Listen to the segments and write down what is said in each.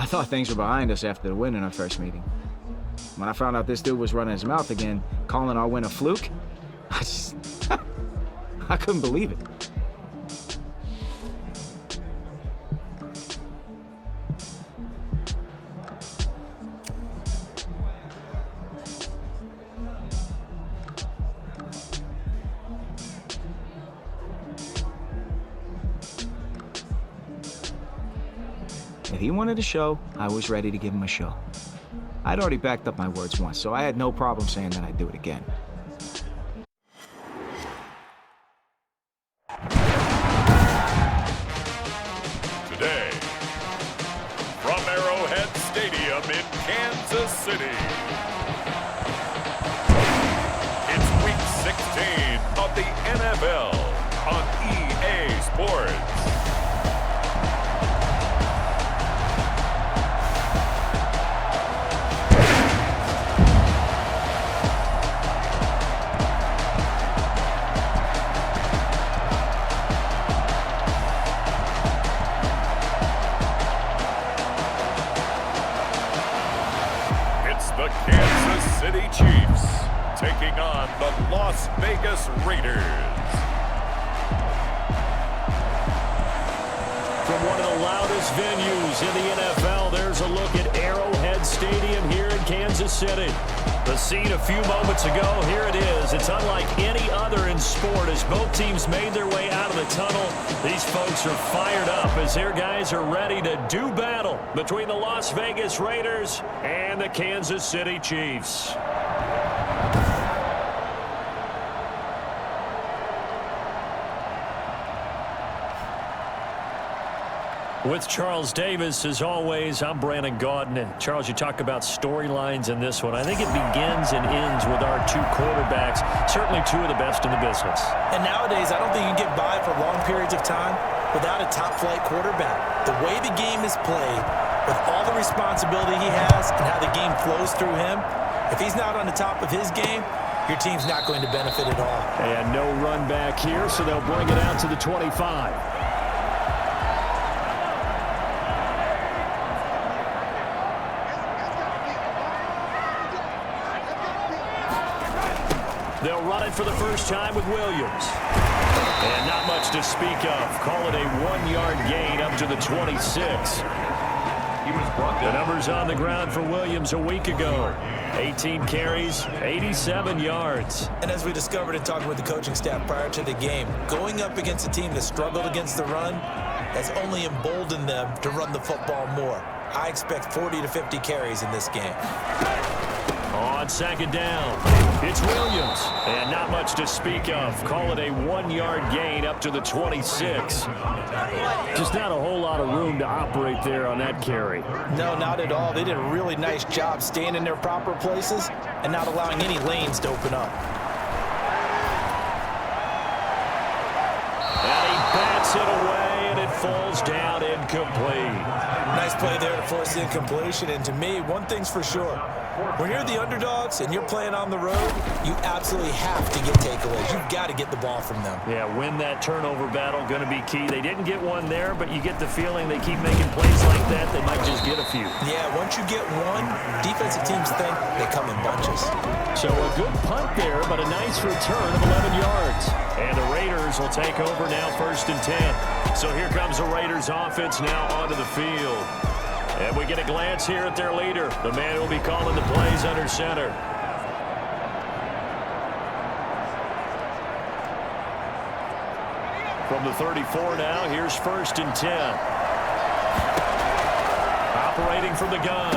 I thought things were behind us after the win in our first meeting. When I found out this dude was running his mouth again, calling our win a fluke, I couldn't believe it. If he wanted a show, I was ready to give him a show. I'd already backed up my words once, so I had no problem saying that I'd do it again. Today, from Arrowhead Stadium in Kansas City, it's Week 16 of the NFL on EA Sports. The Kansas City Chiefs taking on the Las Vegas Raiders. From one of the loudest venues in the NFL, there's a look at Arrowhead Stadium here in Kansas City. The scene a few moments ago, here it is. It's unlike any other in sport as both teams made their way out of the tunnel. These folks are fired up as their guys are ready to do battle between the Las Vegas Raiders and the Kansas City Chiefs. With Charles Davis, as always, I'm Brandon Gaudin. And Charles, you talk about storylines in this one. I think it begins and ends with our two quarterbacks, certainly two of the best in the business. And nowadays, I don't think you can get by for long periods of time without a top-flight quarterback. The way the game is played, with all the responsibility he has and how the game flows through him, if he's not on the top of his game, your team's not going to benefit at all. And no run back here, so they'll bring it out to the 25. They'll run it for the first time with Williams. And not much to speak of. Call it a 1-yard gain up to the 26. The numbers on the ground for Williams a week ago. 18 carries, 87 yards. And as we discovered in talking with the coaching staff prior to the game, going up against a team that struggled against the run has only emboldened them to run the football more. I expect 40 to 50 carries in this game. On second down, it's Williams. And not much to speak of. Call it a 1-yard gain up to the 26. Just not a whole lot of room to operate there on that carry. No, not at all. They did a really nice job staying in their proper places and not allowing any lanes to open up. And he bats it away, and it falls down incomplete. Nice play there to force the incompletion. And to me, one thing's for sure. When you're the underdogs and you're playing on the road, you absolutely have to get takeaways. You've got to get the ball from them. Yeah, win that turnover battle, going to be key. They didn't get one there, but you get the feeling they keep making plays like that, they might just get a few. Yeah, once you get one, defensive teams think they come in bunches. So a good punt there, but a nice return of 11 yards. And the Raiders will take over now, 1st and 10. So here comes the Raiders offense now onto the field. And we get a glance here at their leader, the man who will be calling the plays under center. From the 34 now, here's 1st and 10. Operating from the gun.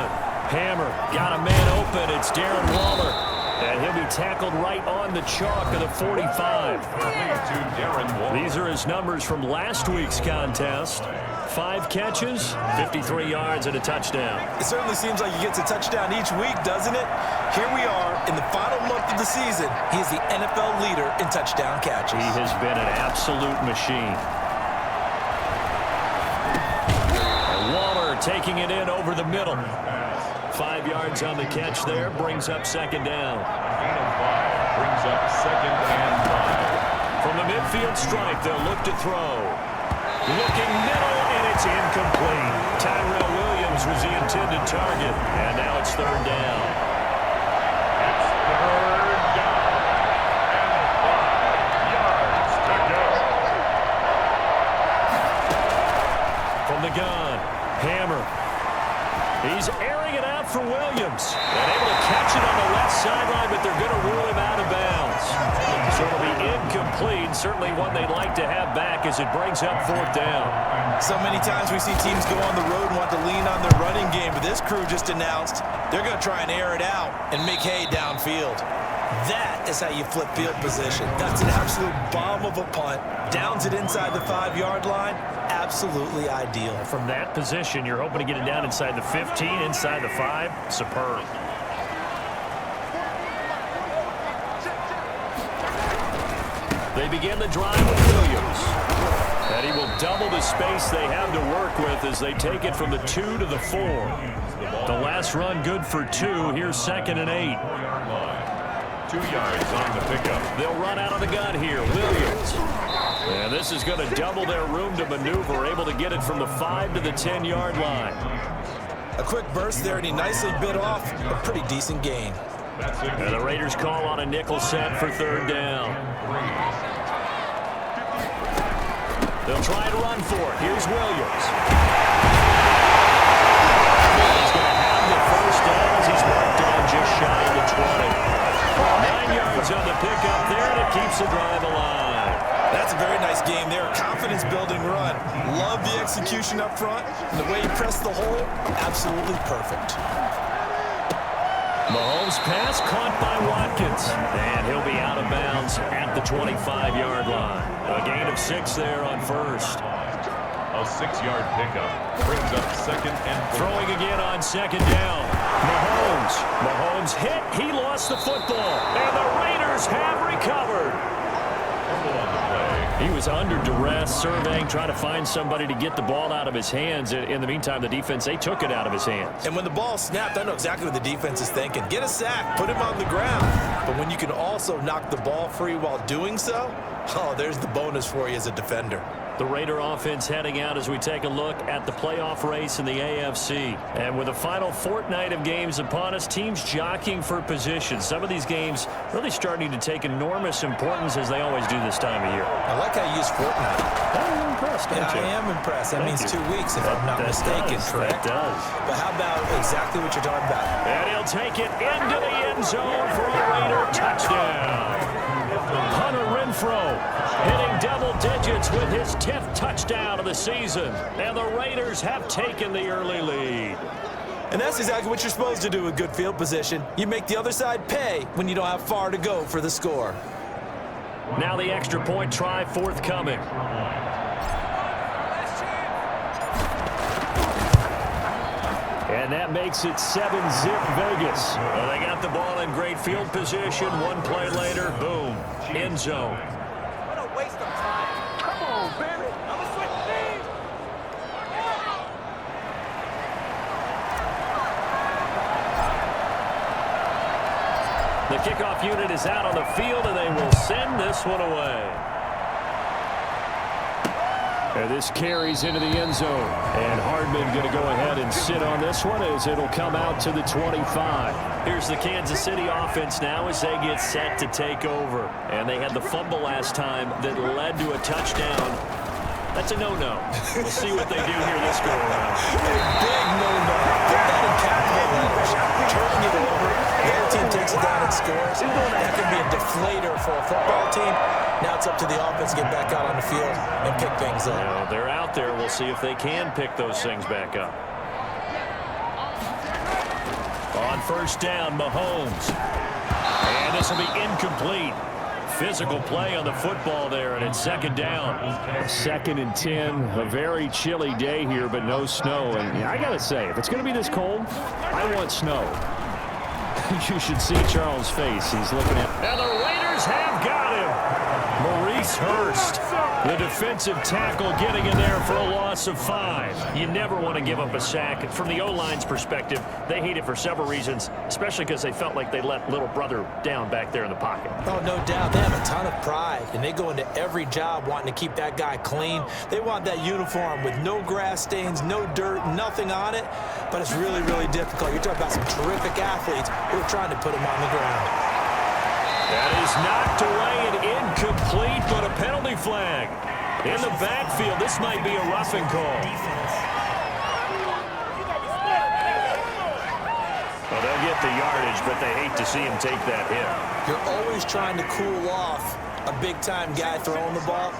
Hammer got a man open. It's Darren Waller. And he'll be tackled right on the chalk of the 45. These are his numbers from last week's contest. 5 catches, 53 yards, and a touchdown. It certainly seems like he gets a touchdown each week, doesn't it? Here we are in the final month of the season. He is the NFL leader in touchdown catches. He has been an absolute machine. And Waller taking it in over the middle. 5 yards on the catch there, brings up 2nd down. Gain of 5 brings up 2nd and 5. From the midfield stripe, they'll look to throw. Looking middle, and it's incomplete. Tyrell Williams was the intended target. And now it's third down. It's third down and 5 yards to go. From the gun, Hammer. He's airing it out for Williams. And able to catch it on the left sideline, but they're going to rule him out of bounds. So it'll be incomplete. Certainly one they'd like to have back as it brings up fourth down. So many times we see teams go on the road and want to lean on their running game, but this crew just announced they're going to try and air it out and make hay downfield. That is how you flip field position. That's an absolute bomb of a punt. Downs it inside the 5-yard line. Absolutely ideal. From that position, you're hoping to get it down inside the 15, inside the 5. Superb. They begin the drive with Williams. And he will double the space they have to work with as they take it from the 2 to the 4. The last run good for 2. Here's 2nd and 8. 2 yards on the pickup. They'll run out of the gun here. Williams. And this is going to double their room to maneuver, able to get it from the 5 to the 10-yard line. A quick burst there, and he nicely bit off a pretty decent gain. And the Raiders call on a nickel set for third down. They'll try to run for it. Here's Williams. He's going to have the first down as he's marked down just shy of the 20. 9 yards on the pickup there, and it keeps the drive alive. That's a very nice game there. Confidence-building run. Love the execution up front. And the way he pressed the hole, absolutely perfect. Mahomes' pass caught by Watkins. And he'll be out of bounds at the 25-yard line. A gain of 6 there on first. A 6-yard pickup brings up 2nd and 4. Throwing again on 2nd down. Mahomes hit. He lost the football. And the Raiders have recovered. He was under duress, surveying, trying to find somebody to get the ball out of his hands. In the meantime, the defense, they took it out of his hands. And when the ball snapped, I know exactly what the defense is thinking. Get a sack, put him on the ground. But when you can also knock the ball free while doing so, oh, there's the bonus for you as a defender. The Raider offense heading out as we take a look at the playoff race in the AFC. And with the final fortnight of games upon us, teams jockeying for position. Some of these games really starting to take enormous importance as they always do this time of year. I like how you use fortnight. I'm impressed, don't you? I am impressed. That means 2 weeks, if I'm not mistaken, correct? That does. But how about exactly what you're talking about? And he'll take it into the end zone for a Raider touchdown. Hunter Renfrow hitting double digits with his 10th touchdown of the season. And the Raiders have taken the early lead. And that's exactly what you're supposed to do with good field position. You make the other side pay when you don't have far to go for the score. Now the extra point try forthcoming. And that makes it 7-zip Vegas. Well, they got the ball in great field position. One play later, boom, end zone. What a waste of time. Come on, baby. I'm a switch team. The kickoff unit is out on the field, and they will send this one away. And this carries into the end zone. And Hardman going to go ahead and sit on this one as it'll come out to the 25. Here's the Kansas City offense now as they get set to take over. And they had the fumble last time that led to a touchdown. That's a no-no. We'll see what they do here this go-around. Big no-no. Put that in capital letters. Turning it over. The other team takes it down and scores. That could be a deflator for a football team. Now it's up to the offense to get back out on the field and pick things up. Well, they're out there. We'll see if they can pick those things back up. On first down, Mahomes. And this will be incomplete. Physical play on the football there, and it's 2nd down. 2nd and 10. A very chilly day here, but no snow. And I got to say, if it's going to be this cold, I want snow. You should see Charles' face. He's looking at. And the Raiders have got him. Maurice Hurst The defensive tackle getting in there for a loss of 5. You never want to give up a sack. And from the O-line's perspective, they hate it for several reasons, especially because they felt like they let little brother down back there in the pocket. Oh, no doubt. They have a ton of pride, and they go into every job wanting to keep that guy clean. They want that uniform with no grass stains, no dirt, nothing on it. But it's really, really difficult. You're talking about some terrific athletes who are trying to put him on the ground. That is knocked away and incomplete, but a penalty flag. In the backfield, this might be a roughing call. Well, they'll get the yardage, but they hate to see him take that hit. You're always trying to cool off a big-time guy throwing the ball,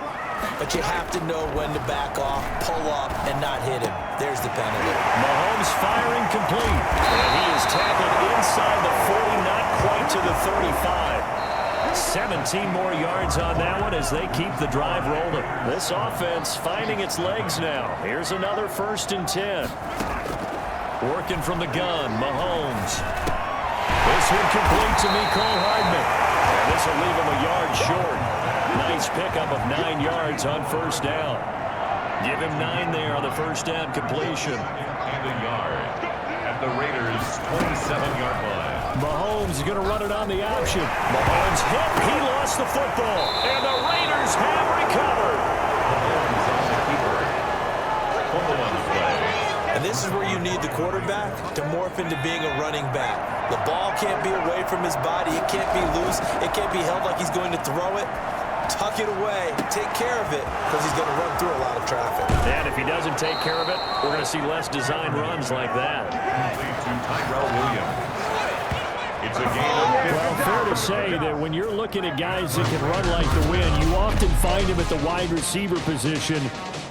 but you have to know when to back off, pull up, and not hit him. There's the penalty. Mahomes firing complete, and he is tackled inside the 40, not quite to the 35. 17 more yards on that one as they keep the drive rolling. This offense finding its legs now. Here's another 1st and 10. Working from the gun, Mahomes. This one complete to Mecole Hardman. And this will leave him a yard short. Nice pickup of 9 yards on 1st down. Give him 9 there on the 1st down completion. And a yard at the Raiders' 27-yard line. Mahomes is going to run it on the option. Mahomes hit. He lost the football. And the Raiders have recovered. Mahomes on the keeper. Fumble on the play. And this is where you need the quarterback to morph into being a running back. The ball can't be away from his body. It can't be loose. It can't be held like he's going to throw it. Tuck it away. Take care of it because he's going to run through a lot of traffic. And if he doesn't take care of it, we're going to see less design runs like that. Lead to Tyrell Williams. It's a gain of 50. Well, fair to say that when you're looking at guys that can run like the wind, you often find him at the wide receiver position,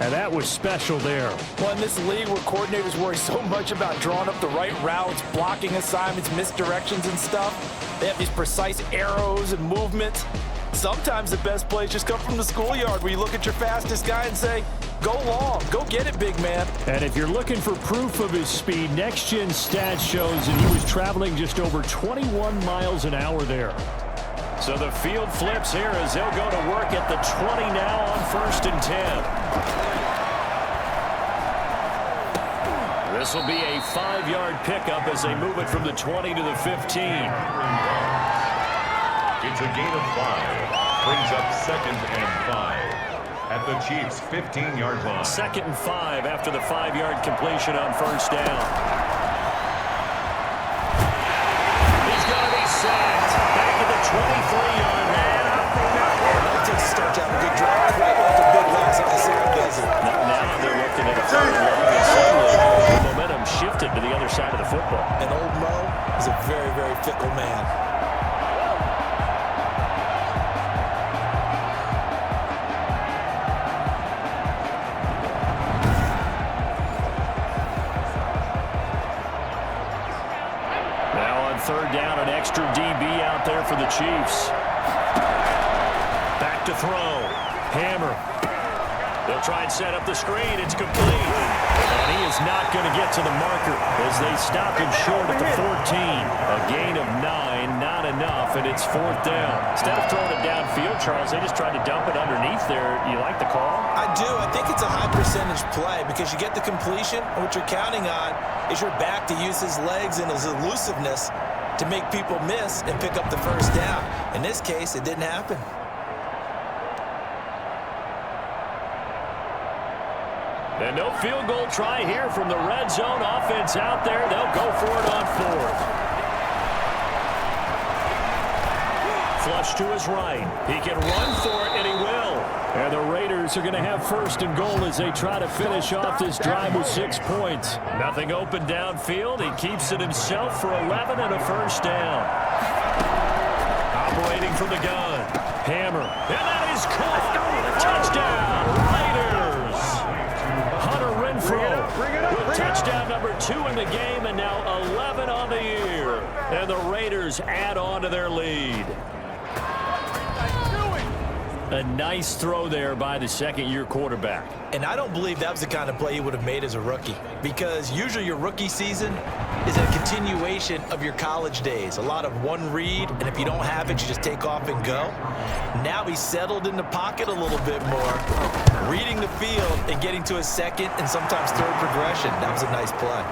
and that was special there. Well, in this league where coordinators worry so much about drawing up the right routes, blocking assignments, misdirections and stuff, they have these precise arrows and movements. Sometimes the best plays just come from the schoolyard where you look at your fastest guy and say, go long, go get it, big man. And if you're looking for proof of his speed, Next Gen Stats shows that he was traveling just over 21 miles an hour there. So the field flips here as they'll go to work at the 20 now on 1st and 10. This will be a 5-yard pickup as they move it from the 20 to the 15. It's a gain of 5. Brings up 2nd and 5. At the Chiefs' 15-yard line. 2nd and 5 after the 5-yard completion on 1st down. He's going to be sacked. Back at the 23-yard line. That takes a start to have a good drive. Quite like a big loss on the sack, does it? Now they're looking at a 3rd and long, and suddenly the momentum shifted to the other side of the football. And old Mo is a very, very fickle man. Now on 3rd down, an extra DB out there for the Chiefs. Back to throw. Hammer. They'll try and set up the screen. It's complete. And he is not going to get to the marker as they stop him short at the 14. A gain of 9, not enough, and it's 4th down. Instead of throwing it downfield, Charles, they just tried to dump it underneath there. You like the call? I do. I think it's a high percentage play because you get the completion, and what you're counting on is your back to use his legs and his elusiveness to make people miss and pick up the 1st down. In this case, it didn't happen. And no field goal try here from the red zone offense out there. They'll go for it on 4th. Flush to his right. He can run for it, and he will. And the Raiders are going to have 1st and goal as they try to finish off this drive with 6 points. Nothing open downfield. He keeps it himself for 11 and a 1st down. Operating from the gun. Hammer. And that is caught. Touchdown, Raiders. Hunter Renfrow with touchdown number 2 in the game, and now 11 on the year. And the Raiders add on to their lead. A nice throw there by the second-year quarterback. And I don't believe that was the kind of play he would have made as a rookie, because usually your rookie season is a continuation of your college days. A lot of one read, and if you don't have it, you just take off and go. Now he's settled in the pocket a little bit more, reading the field and getting to a second and sometimes third progression. That was a nice play.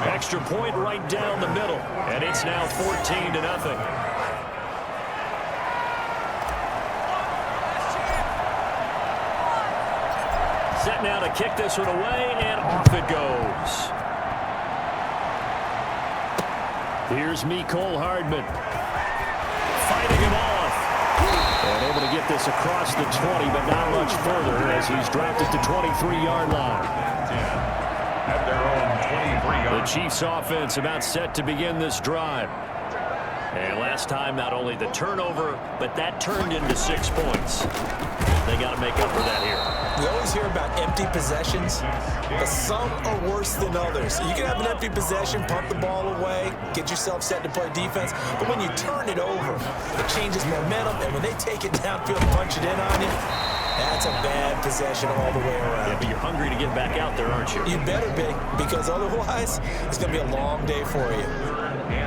Extra point right down the middle, and it's now 14-0. Set now to kick this one away, and off it goes. Here's Mecole Hardman. Fighting him off. And able to get this across the 20, but not much further as he's dropped it to 23-yard line. At their own 23-yard. The Chiefs offense about set to begin this drive. And last time, not only the turnover, but that turned into 6 points. They got to make up for that here. We always hear about empty possessions, but some are worse than others. You can have an empty possession, punt the ball away, get yourself set to play defense, but when you turn it over, it changes momentum, and when they take it downfield and punch it in on you, that's a bad possession all the way around. Yeah, but you're hungry to get back out there, aren't you? You better be, because otherwise, it's going to be a long day for you.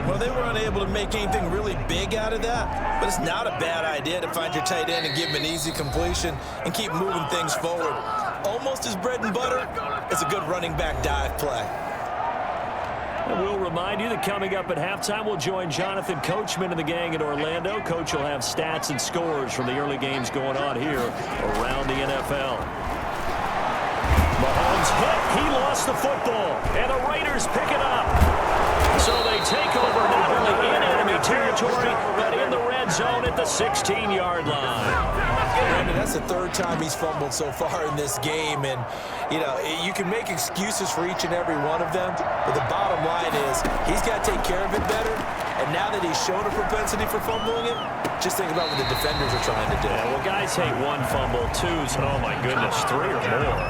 Well, they were unable to make anything really big out of that, but it's not a bad idea to find your tight end and give him an easy completion and keep moving things forward. Almost his bread and butter is a good running back dive play. And we'll remind you that coming up at halftime, we'll join Jonathan Coachman and the gang in Orlando. Coach will have stats and scores from the early games going on here around the NFL. Mahomes hit. He lost the football, and the Raiders pick it up. So they take over not only in enemy territory, but in the red zone at the 16-yard line. Brandon, that's the third time he's fumbled so far in this game, and you can make excuses for each and every one of them, but the bottom line is he's got to take care of it better, and now that he's shown a propensity for fumbling it, just think about what the defenders are trying to do. Yeah, well, guys hate one fumble, twos, oh my goodness, 3 or more.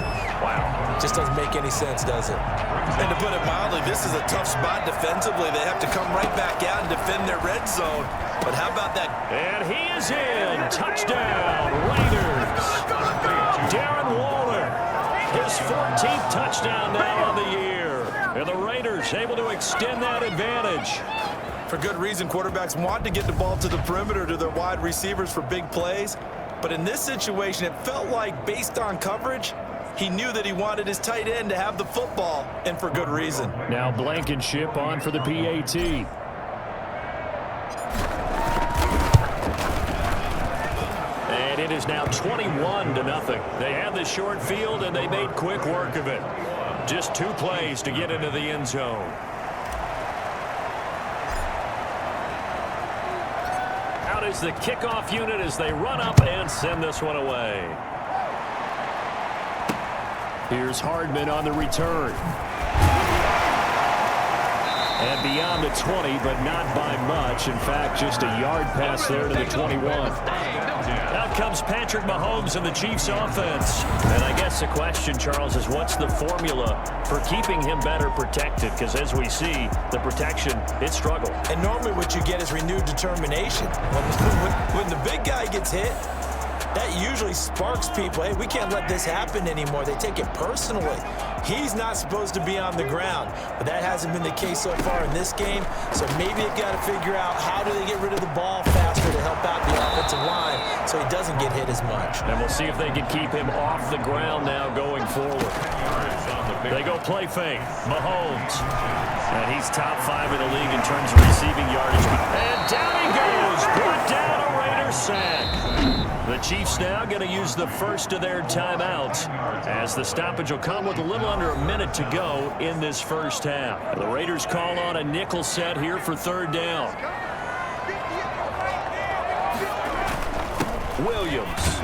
Wow. Just doesn't make any sense, does it? And to put it mildly, this is a tough spot defensively. They have to come right back out and defend their red zone. But how about that? And he is in. Touchdown, Raiders. Darren Waller, his 14th touchdown now on the year. And the Raiders able to extend that advantage. For good reason, quarterbacks want to get the ball to the perimeter to their wide receivers for big plays. But in this situation, it felt like, based on coverage, he knew that he wanted his tight end to have the football, and for good reason. Now Blankenship on for the PAT. And it is now 21-0. They had the short field, and they made quick work of it. Just 2 plays to get into the end zone. Out is the kickoff unit as they run up and send this one away. Here's Hardman on the return. And beyond the 20, but not by much. In fact, just a yard pass there to the 21. Out comes Patrick Mahomes and the Chiefs offense. And I guess the question, Charles, is what's the formula for keeping him better protected? Because as we see, the protection, it struggled. And normally what you get is renewed determination. When the big guy gets hit, that usually sparks people. Hey, we can't let this happen anymore. They take it personally. He's not supposed to be on the ground, but that hasn't been the case so far in this game. So maybe they've got to figure out how do they get rid of the ball faster to help out the offensive line so he doesn't get hit as much. And we'll see if they can keep him off the ground now going forward. They go play fake. Mahomes. And he's top 5 in the league in terms of receiving yardage. And down he goes. Brought down a Raiders sack. The Chiefs now going to use the first of their timeouts as the stoppage will come with a little under a minute to go in this first half. The Raiders call on a nickel set here for 3rd down. Williams.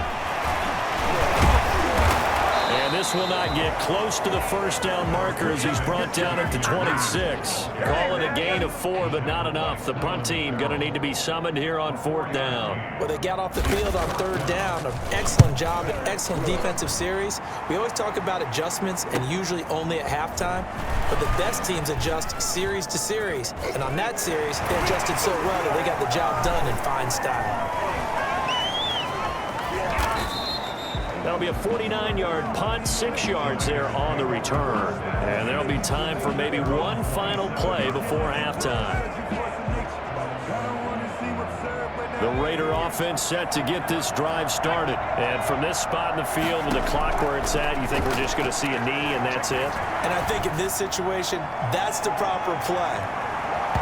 And this will not get close to the first down marker as he's brought down at the 26. Call it a gain of 4, but not enough. The punt team going to need to be summoned here on 4th down. Well, they got off the field on 3rd down. An excellent job, an excellent defensive series. We always talk about adjustments and usually only at halftime, but the best teams adjust series to series. And on that series, they adjusted so well that they got the job done in fine style. That'll be a 49-yard punt, 6 yards there on the return. And there'll be time for maybe one final play before halftime. The Raider offense set to get this drive started. And from this spot in the field with the clock where it's at, you think we're just going to see a knee and that's it? And I think in this situation, that's the proper play.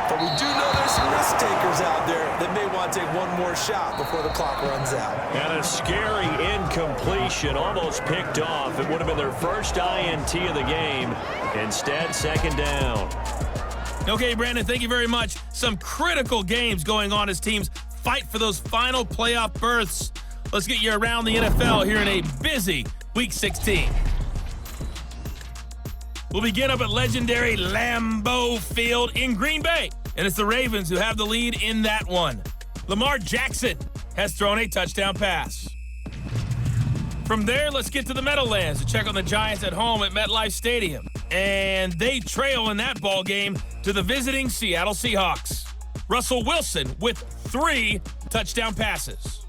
But we do know there's some risk takers out there that may want to take one more shot before the clock runs out. And a scary incompletion, almost picked off. It would have been their first INT of the game. Instead, second down. Okay, Brandon, thank you very much. Some critical games going on as teams fight for those final playoff berths. Let's get you around the NFL here in a busy Week 16. We'll begin up at legendary Lambeau Field in Green Bay, and it's the Ravens who have the lead in that one. Lamar Jackson has thrown a touchdown pass. From there, let's get to the Meadowlands to check on the Giants at home at MetLife Stadium. And they trail in that ball game to the visiting Seattle Seahawks. Russell Wilson with 3 touchdown passes.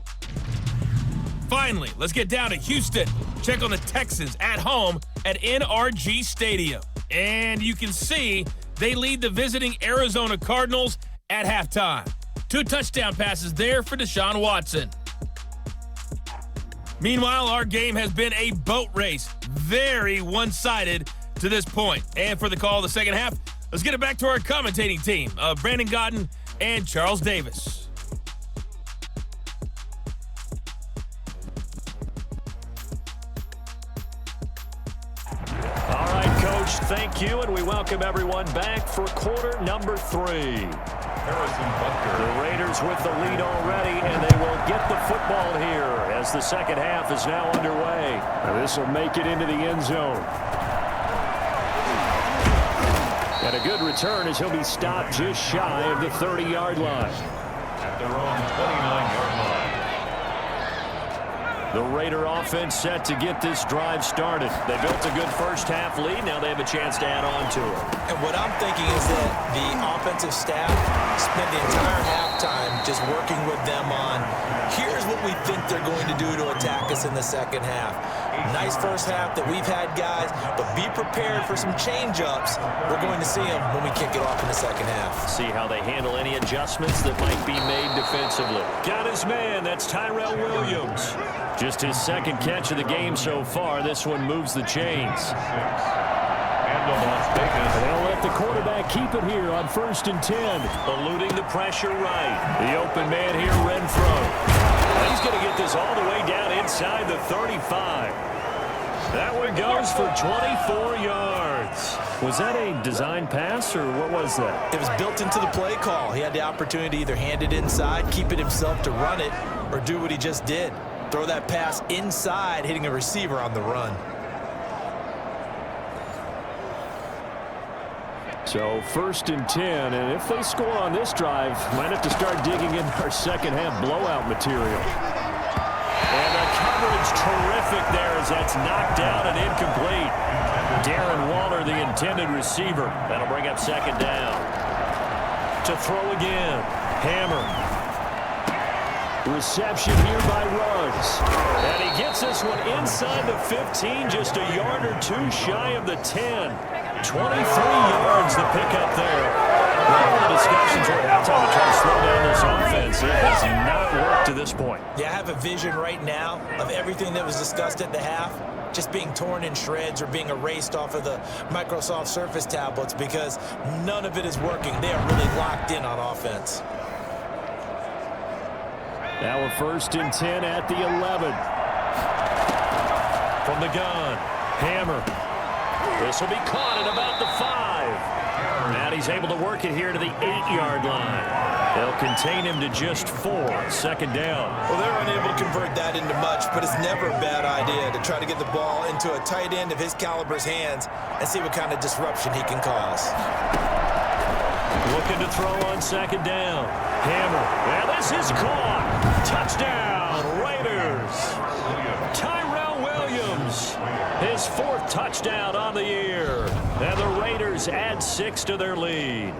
Finally, let's get down to Houston. Check on the Texans at home at NRG Stadium. And you can see they lead the visiting Arizona Cardinals at halftime. 2 touchdown passes there for Deshaun Watson. Meanwhile, our game has been a boat race. Very one-sided to this point. And for the call of the second half, let's get it back to our commentating team of Brandon Godden and Charles Davis. All right, Coach, thank you, and we welcome everyone back for quarter number 3. The Raiders with the lead already, and they will get the football here as the second half is now underway. This will make it into the end zone. And a good return as he'll be stopped just shy of the 30-yard line. At their own 29-yard line. The Raider offense set to get this drive started. They built a good first half lead. Now they have a chance to add on to it. And what I'm thinking is that the offensive staff spent the entire halftime just working with them on, here's what we think they're going to do to attack us in the second half. Nice first half that we've had, guys, but be prepared for some change-ups. We're going to see them when we kick it off in the second half. See how they handle any adjustments that might be made defensively. Got his man. That's Tyrell Williams. Just his second catch of the game so far. This one moves the chains. And the Las Vegas. They'll let the quarterback keep it here on 1st and 10. Eluding the pressure right. The open man here, Renfro. He's going to get this all the way down inside the 35. That one goes for 24 yards. Was that a design pass, or what was that? It was built into the play call. He had the opportunity to either hand it inside, keep it himself to run it, or do what he just did. Throw that pass inside, hitting a receiver on the run. So 1st and 10, and if they score on this drive, might have to start digging in our second half blowout material. And the coverage terrific there as that's knocked down and incomplete. Darren Waller, the intended receiver. That'll bring up second down. To throw again. Hammer. Reception here by Ruggs. And he gets this one inside the 15, just a yard or 2 shy of the 10. 23 yards the pickup there. All the discussions were at halftime to try to slow down this offense. It has not worked to this point. Yeah, I have a vision right now of everything that was discussed at the half just being torn in shreds or being erased off of the Microsoft Surface tablets because none of it is working. They are really locked in on offense. Now we're 1st and 10 at the 11. From the gun, Hammer. This will be caught at about the 5. And he's able to work it here to the 8-yard line. They'll contain him to just 4. Second down. Well, they're unable to convert that into much, but it's never a bad idea to try to get the ball into a tight end of his caliber's hands and see what kind of disruption he can cause. Looking to throw on second down. Hammer. And this is caught. Touchdown, Raiders. Tyrell Williams. His 4th touchdown on the year. And the Raiders add 6 to their lead.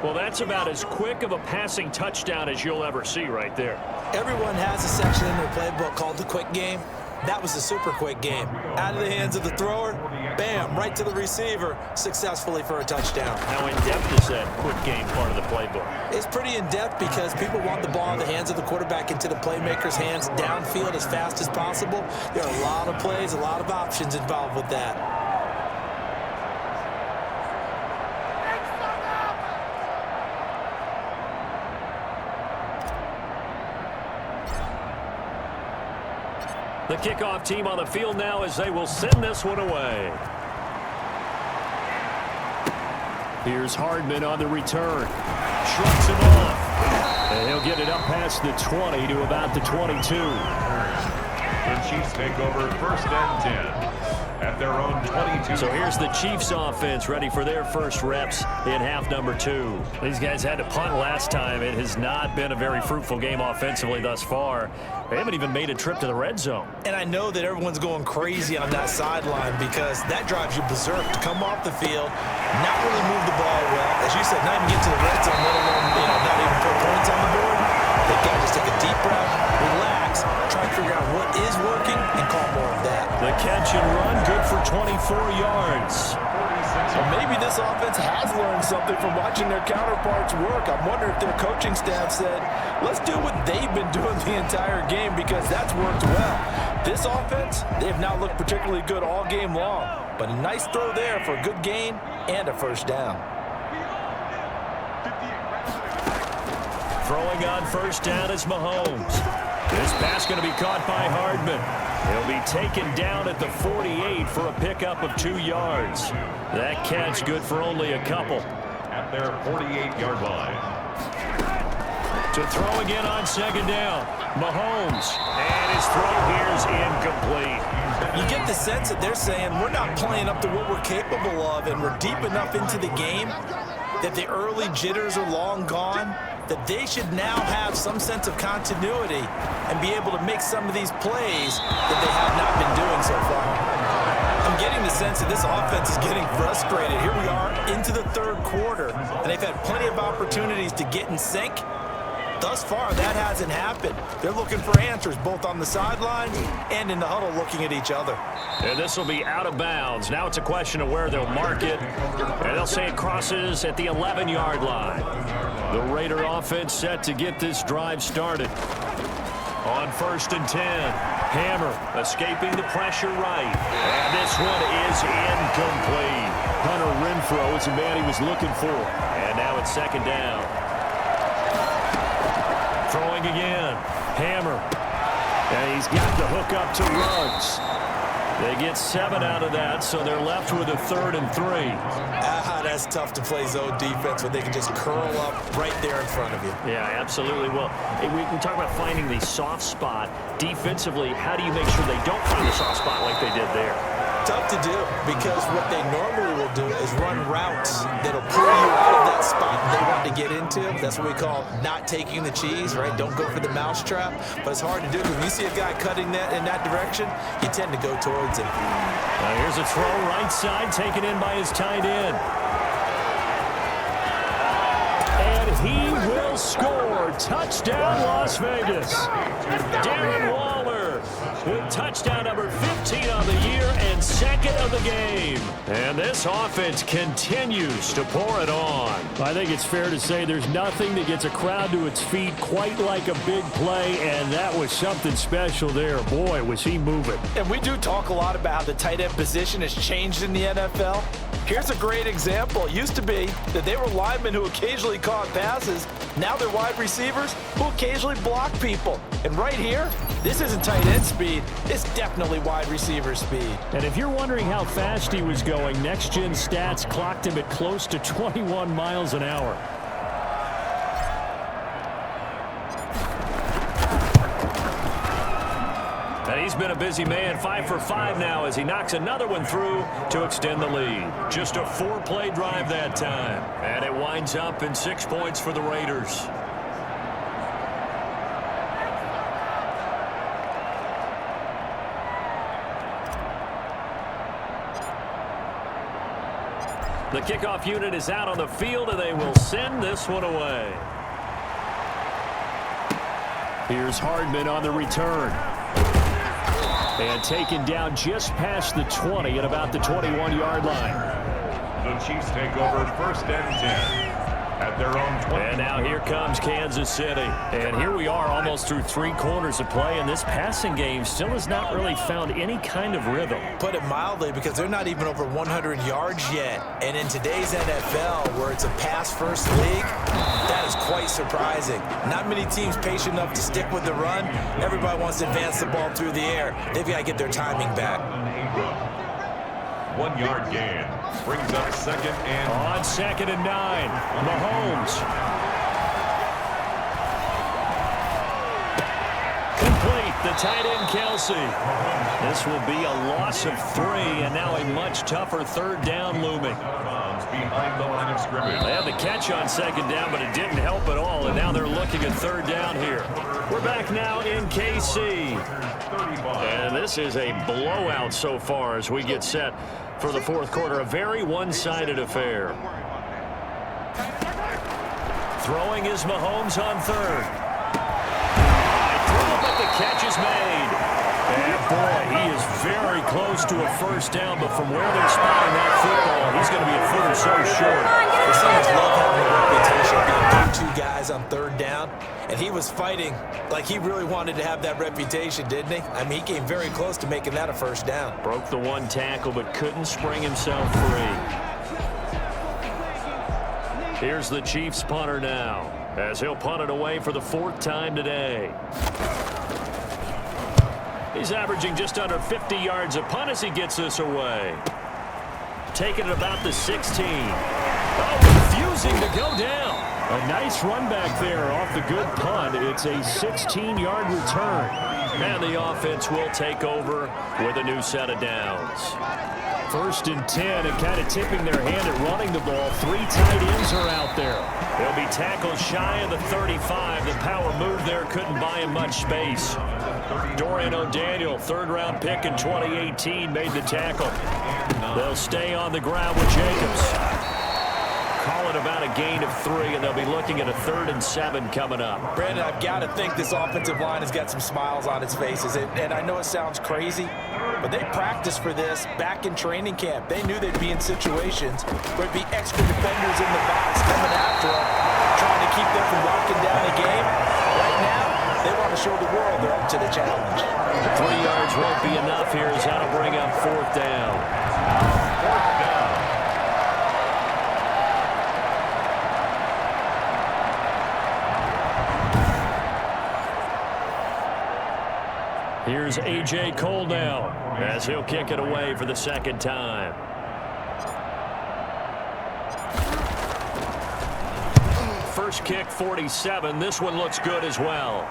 Well, that's about as quick of a passing touchdown as you'll ever see right there. Everyone has a section in their playbook called the quick game. That was a super quick game. Out of the hands of the thrower, bam, right to the receiver, successfully for a touchdown. How in-depth is that quick game part of the playbook? It's pretty in-depth because people want the ball in the hands of the quarterback into the playmaker's hands downfield as fast as possible. There are a lot of plays, a lot of options involved with that. The kickoff team on the field now as they will send this one away. Here's Hardman on the return. Shrugs him off. And he'll get it up past the 20 to about the 22. The Chiefs take over 1st and 10 at their own 22. So here's the Chiefs offense ready for their first reps in half number 2. These guys had to punt last time. It has not been a very fruitful game offensively thus far. They haven't even made a trip to the red zone. And I know that everyone's going crazy on that sideline because that drives you berserk to come off the field, not really move the ball well. As you said, not even get to the red zone, let alone, not even put points on the board. They've got to just take a deep breath, relax, try to figure out what is working, and call more of that. The catch and run, good for 24 yards. So maybe this offense has learned something from watching their counterparts work. I'm wondering if their coaching staff said, let's do what they've been doing the entire game because that's worked well. This offense, they have not looked particularly good all game long, but a nice throw there for a good gain and a first down. Throwing on first down is Mahomes. This pass going to be caught by Hardman. He'll be taken down at the 48 for a pickup of 2 yards. That catch good for only a couple. At their 48-yard line. To throw again on second down. Mahomes. And his throw here is incomplete. You get the sense that they're saying we're not playing up to what we're capable of and we're deep enough into the game that the early jitters are long gone, that they should now have some sense of continuity and be able to make some of these plays that they have not been doing so far. I'm getting the sense that this offense is getting frustrated. Here we are into the 3rd quarter, and they've had plenty of opportunities to get in sync. Thus far, that hasn't happened. They're looking for answers both on the sidelines and in the huddle looking at each other. And this will be out of bounds. Now it's a question of where they'll mark it. And they'll say it crosses at the 11-yard line. The Raider offense set to get this drive started. On 1st and 10, Hammer escaping the pressure right. And this one is incomplete. Hunter Renfrow is the man he was looking for. And now it's 2nd down. Throwing again. Hammer. And he's got the hook up to Ruggs. They get 7 out of that, so they're left with a 3rd and 3. That's tough to play zone defense when they can just curl up right there in front of you. Yeah, absolutely. Well, we talk about finding the soft spot. Defensively, how do you make sure they don't find the soft spot like they did there? Tough to do because what they normally will do is run routes that'll pull you out of that spot they want to get into. That's what we call not taking the cheese, right? Don't go for the mousetrap. But it's hard to do because when you see a guy cutting that in that direction, you tend to go towards him. Here's a throw right side taken in by his tight end. And he will score. Touchdown, Las Vegas. Darren Waller with touchdown number 15 on the year and 2nd of the game. And this offense continues to pour it on. I think it's fair to say there's nothing that gets a crowd to its feet quite like a big play, and that was something special there. Boy, was he moving. And we do talk a lot about how the tight end position has changed in the NFL. Here's a great example. It used to be that they were linemen who occasionally caught passes. Now they're wide receivers who occasionally block people. And right here, this isn't tight end speed. It's definitely wide receiver speed. And if you're wondering how fast he was going, Next Gen Stats clocked him at close to 21 miles an hour. And he's been a busy man, 5 for 5 now as he knocks another one through to extend the lead. Just a 4-play drive that time. And it winds up in 6 points for the Raiders. The kickoff unit is out on the field, and they will send this one away. Here's Hardman on the return. And taken down just past the 20 at about the 21-yard line. The Chiefs take over 1st and 10 at their own 20. And now here comes Kansas City. And here we are almost through 3 quarters of play, and this passing game still has not really found any kind of rhythm. Put it mildly, because they're not even over 100 yards yet. And in today's NFL, where it's a pass-first league, that is quite surprising. Not many teams patient enough to stick with the run. Everybody wants to advance the ball through the air. They've got to get their timing back. 1 yard gain. Brings up 2nd and... On 2nd and 9, Mahomes. Complete, the tight end Kelsey. This will be a loss of 3, and now a much tougher 3rd down looming. Behind the line of scrimmage. They had the catch on 2nd down, but it didn't help at all, and now they're looking at 3rd down here. We're back now in KC. And this is a blowout so far as we get set for the 4th quarter. A very one-sided affair. Throwing is Mahomes on 3rd. But the catch is made. And boy, he is very close to a 1st down, but from where they're spotting that football, he's going to be a foot or so short. The Saints love having a reputation of being go-to guys on 3rd down, and he was fighting like he really wanted to have that reputation, didn't he? I mean, he came very close to making that a 1st down. Broke the 1 tackle, but couldn't spring himself free. Here's the Chiefs punter now, as he'll punt it away for the 4th time today. He's averaging just under 50 yards a punt as he gets this away. Taking it about the 16. Oh, refusing to go down. A nice run back there off the good punt. It's a 16-yard return. And the offense will take over with a new set of downs. 1st and 10, and kind of tipping their hand at running the ball. 3 tight ends are out there. They'll be tackled shy of the 35. The power move there couldn't buy him much space. Dorian O'Daniel, 3rd-round pick in 2018, made the tackle. They'll stay on the ground with Jacobs. Call it about a gain of 3, and they'll be looking at a 3rd and 7 coming up. Brandon, I've got to think this offensive line has got some smiles on its faces. And I know it sounds crazy, but they practiced for this back in training camp. They knew they'd be in situations where there'd be extra defenders in the box coming after them, trying to keep them from locking down the game. Right now, they want to show the world they're up to the challenge. 3 yards won't be enough here as that'll bring up 4th down. 4th down. Here's A.J. Cole now as he'll kick it away for the 2nd time. First kick, 47. This one looks good as well.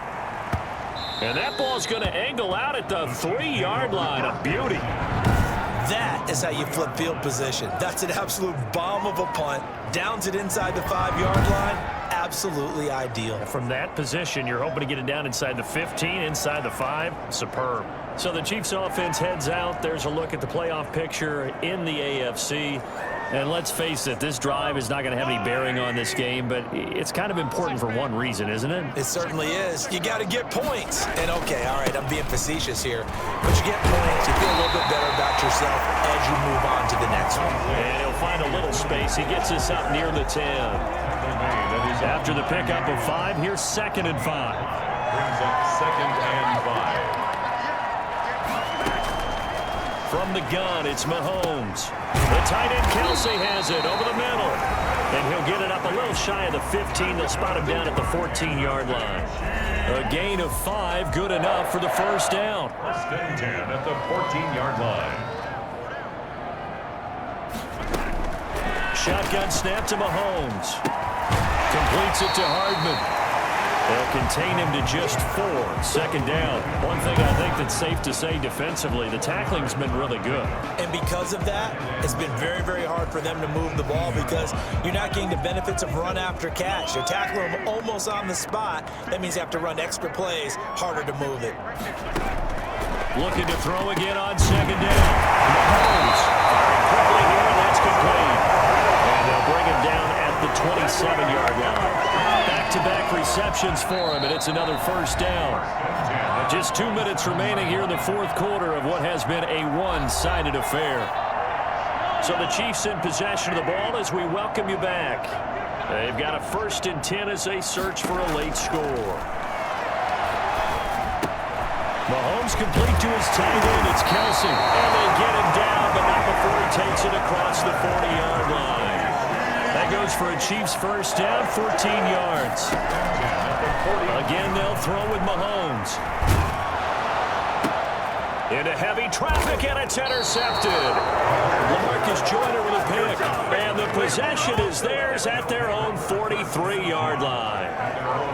And that ball's going to angle out at the 3-yard line. A beauty. That is how you flip field position. That's an absolute bomb of a punt. Downs it inside the 5-yard line. Absolutely ideal. From that position, you're hoping to get it down inside the 15, inside the 5. Superb. So the Chiefs offense heads out. There's a look at the playoff picture in the AFC. And let's face it, this drive is not going to have any bearing on this game, but it's kind of important for one reason, isn't it? It certainly is. You got to get points. And okay, all right, I'm being facetious here, but you get points, you feel a little bit better about yourself as you move on to the next one. And he'll find a little space. He gets us up near the 10. After the pickup of 5, here's 2nd and 5. Brings up 2nd and 5. From the gun, it's Mahomes. The tight end Kelsey has it over the middle. And he'll get it up a little shy of the 15. They'll spot him down at the 14-yard line. A gain of 5, good enough for the 1st down. 1st and 10 at the 14-yard line. Shotgun snap to Mahomes. Completes it to Hardman. They'll contain him to just 4. 2nd down. One thing I think that's safe to say defensively, the tackling's been really good. And because of that, it's been very, very hard for them to move the ball because you're not getting the benefits of run after catch. You're tackling them almost on the spot. That means you have to run extra plays, harder to move it. Looking to throw again on 2nd down. Mahomes quickly here, and that's complete. And they'll bring him down at the 27-yard line. Back-to-back receptions. options for him, and it's another first down. Just 2 minutes remaining here in the fourth quarter of what has been a one-sided affair. So the Chiefs in possession of the ball as we welcome you back. They've got a 1st and 10 as they search for a late score. Mahomes complete to his tight end. It's Kelsey. And they get him down, but not before he takes it across the 40-yard line. That goes for a Chiefs first down, 14 yards. Again, they'll throw with Mahomes. Into heavy traffic, and it's intercepted. Lamarcus Joyner with a pick. And the possession is theirs at their own 43-yard line.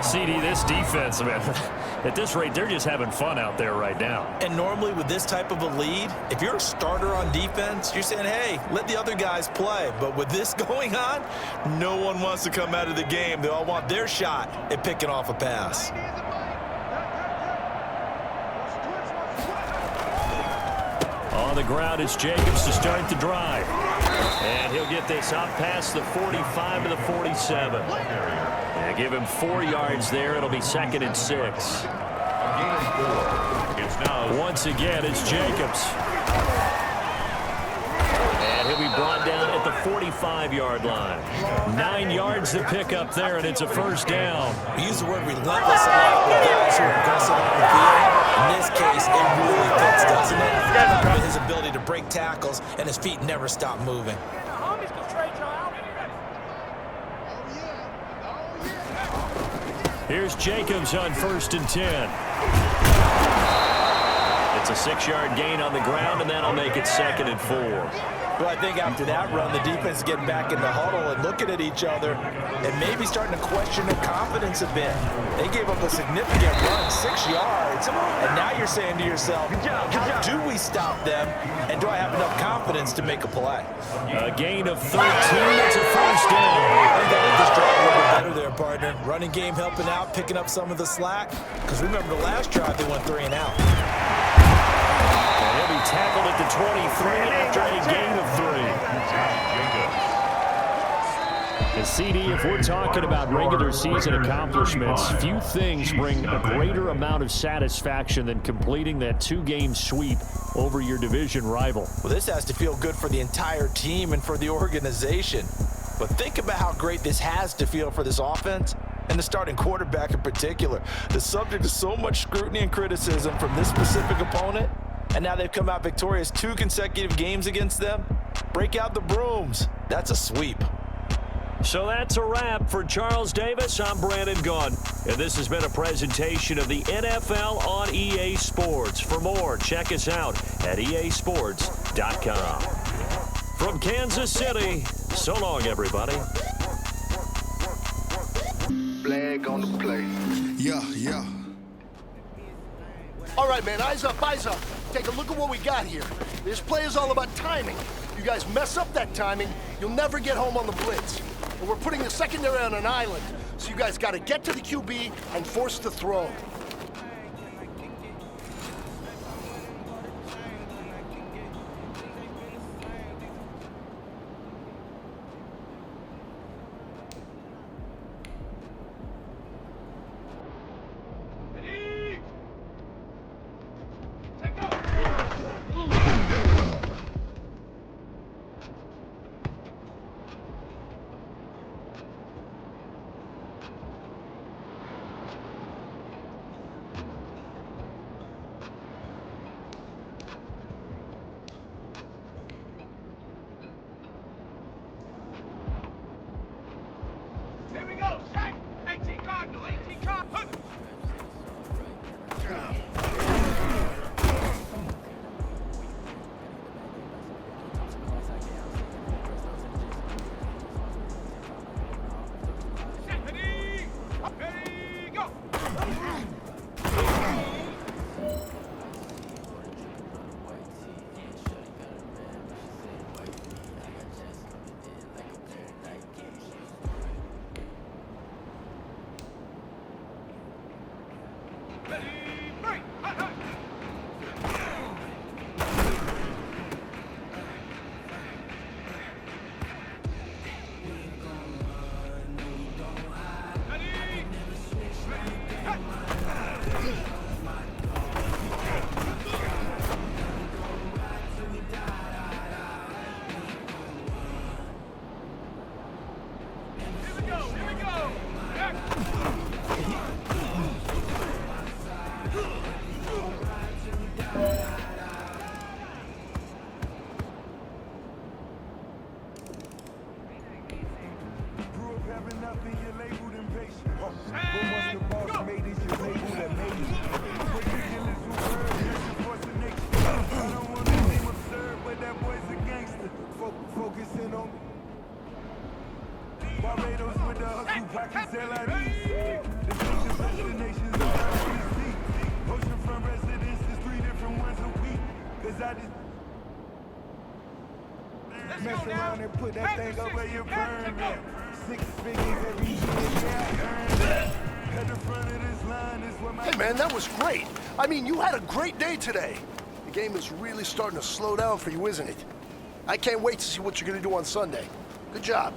CD, this defense, man, at this rate, they're just having fun out there right now. And normally with this type of a lead, if you're a starter on defense, you're saying, hey, let the other guys play. But with this going on, no one wants to come out of the game. They all want their shot at picking off a pass. On the ground, it's Jacobs to start the drive. And he'll get this up past the 45 to the 47. And give him 4 yards there. It'll be 2nd and 6. Once again, it's Jacobs. And he'll be brought down at the 45-yard line. 9 yards to pick up there, and it's a first down. We use the word relentless a lot with guys who are aggressive on the field. In this case, it really fits, doesn't it? His ability to break tackles, and his feet never stop moving. Here's Jacobs on 1st and 10. It's a 6-yard gain on the ground, and that'll make it 2nd and 4. Well, I think after that run, the defense is getting back in the huddle and looking at each other and maybe starting to question their confidence a bit. They gave up a significant run, 6 yards, and now you're saying to yourself, how do we stop them, and do I have enough confidence to make a play? A gain of 13. It's a first down. I think they just drive a little bit better there, partner. Running game helping out, picking up some of the slack, because remember the last drive they went 3 and out. And he'll be tackled at the 23 after a gain of 3. And CD, if we're talking about regular season accomplishments, few things bring a greater amount of satisfaction than completing that 2-game sweep over your division rival. Well, this has to feel good for the entire team and for the organization. But think about how great this has to feel for this offense and the starting quarterback in particular. The subject of so much scrutiny and criticism from this specific opponent, and now they've come out victorious 2 consecutive games against them. Break out the brooms. That's a sweep. So that's a wrap for Charles Davis. I'm Brandon Gunn, and this has been a presentation of the NFL on EA Sports. For more, check us out at easports.com. From Kansas City, so long, everybody. Flag on the play. Yeah. All right, man, eyes up, eyes up. Take a look at what we got here. This play is all about timing. You guys mess up that timing, you'll never get home on the blitz. And we're putting the secondary on an island, so you guys got to get to the QB and force the throw. enough and you're labeled impatient. But once the boss made it, you're labeled amazing. Ridiculous word, this is what's the next. I don't want to seem absurd, but that boy's a gangster. Focusing on Barbados with the hustle pockets, LIDs. Distinctive destinations around DC. Oceanfront residences, 3 different ones a week. Cause I just mess around and put that thing over your permit. 6 figures every year, yeah, I earned it. At the front of this line is what my... Hey, man, that was great. I mean, you had a great day today. The game is really starting to slow down for you, isn't it? I can't wait to see what you're going to do on Sunday. Good job.